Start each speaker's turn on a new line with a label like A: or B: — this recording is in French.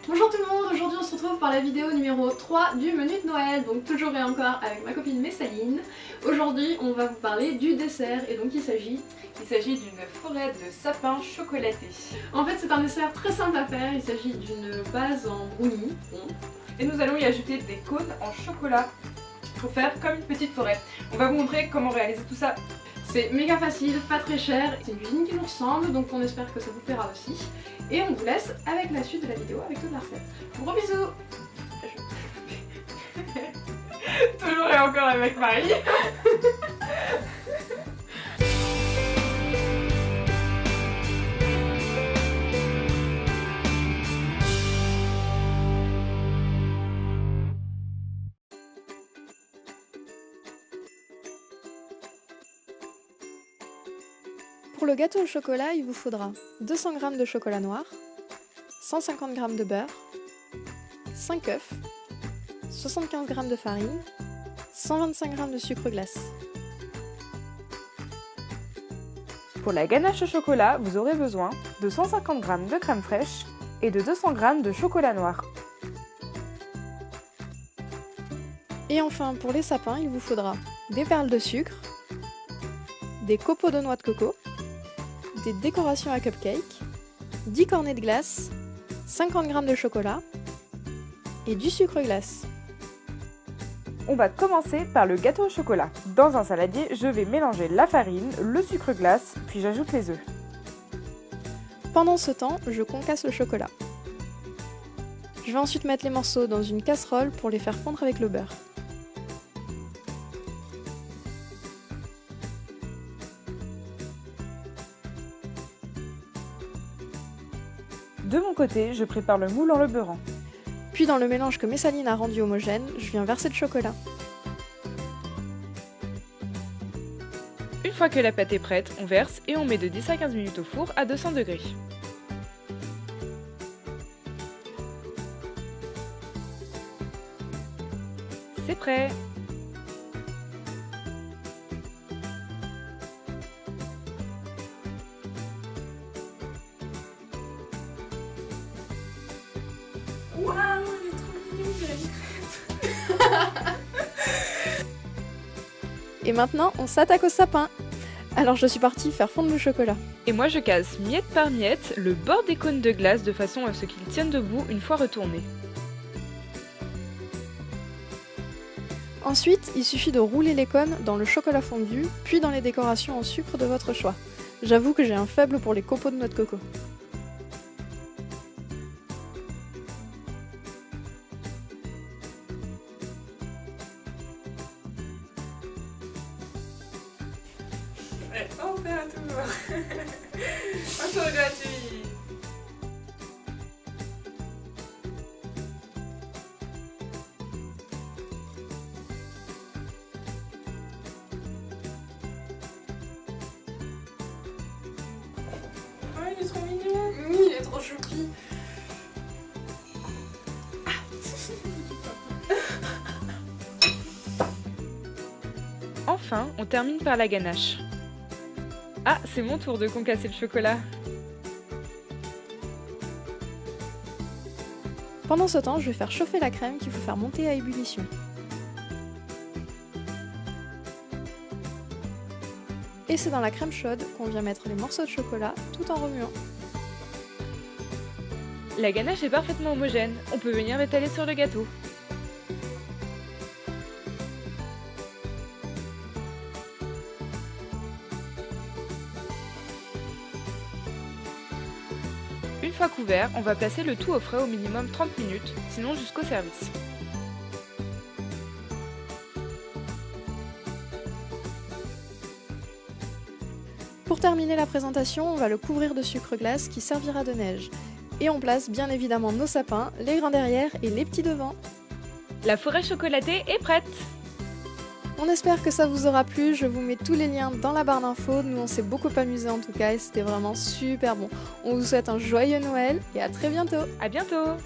A: Bonjour tout le monde, aujourd'hui on se retrouve pour la vidéo numéro 3 du menu de Noël, donc toujours et encore avec ma copine Messaline. Aujourd'hui on va vous parler du dessert et donc il s'agit
B: d'une forêt de sapins chocolatés.
A: En fait c'est un dessert très simple à faire, il s'agit d'une base en brownie.
B: Et nous allons y ajouter des cônes en chocolat pour faire comme une petite forêt. On va vous montrer comment réaliser tout ça.
A: C'est méga facile, pas très cher, c'est une cuisine qui nous ressemble donc on espère que ça vous plaira aussi. Et on vous laisse avec la suite de la vidéo avec toute la recette. Gros bisous.
B: Toujours et encore avec Marie.
C: Pour le gâteau au chocolat, il vous faudra 200 g de chocolat noir, 150 g de beurre, 5 œufs, 75 g de farine, 125 g de sucre glace.
D: Pour la ganache au chocolat, vous aurez besoin de 150 g de crème fraîche et de 200 g de chocolat noir.
C: Et enfin, pour les sapins, il vous faudra des perles de sucre, des copeaux de noix de coco, des décorations à cupcake, 10 cornets de glace, 50 g de chocolat et du sucre glace.
D: On va commencer par le gâteau au chocolat. Dans un saladier, je vais mélanger la farine, le sucre glace, puis j'ajoute les œufs.
C: Pendant ce temps, je concasse le chocolat. Je vais ensuite mettre les morceaux dans une casserole pour les faire fondre avec le beurre.
D: De mon côté, je prépare le moule en le beurrant.
C: Puis dans le mélange que Messaline a rendu homogène, je viens verser le chocolat.
B: Une fois que la pâte est prête, on verse et on met de 10 à 15 minutes au four à 200 degrés. C'est prêt!
A: Waouh, il est trop mignon, il a une crêpe.
C: Et maintenant, on s'attaque au sapin. Alors je suis partie faire fondre le chocolat.
B: Et moi je casse miette par miette le bord des cônes de glace de façon à ce qu'ils tiennent debout une fois retournés.
C: Ensuite, il suffit de rouler les cônes dans le chocolat fondu, puis dans les décorations en sucre de votre choix. J'avoue que j'ai un faible pour les copeaux de noix de coco.
B: On fait un tour. Un tour gratuit. Oh, il est trop mignon.
A: Oui, il est trop choupi.
B: Enfin, on termine par la ganache. Ah, c'est mon tour de concasser le chocolat.
C: Pendant ce temps, je vais faire chauffer la crème qu'il faut faire monter à ébullition. Et c'est dans la crème chaude qu'on vient mettre les morceaux de chocolat tout en remuant.
B: La ganache est parfaitement homogène, on peut venir l'étaler sur le gâteau. Une fois couvert, on va placer le tout au frais au minimum 30 minutes, sinon jusqu'au service.
C: Pour terminer la présentation, on va le couvrir de sucre glace qui servira de neige. Et on place bien évidemment nos sapins, les grains derrière et les petits devant.
B: La forêt chocolatée est prête!
C: On espère que ça vous aura plu, je vous mets tous les liens dans la barre d'infos, nous on s'est beaucoup amusés en tout cas et c'était vraiment super bon. On vous souhaite un joyeux Noël et à très bientôt.
B: À bientôt!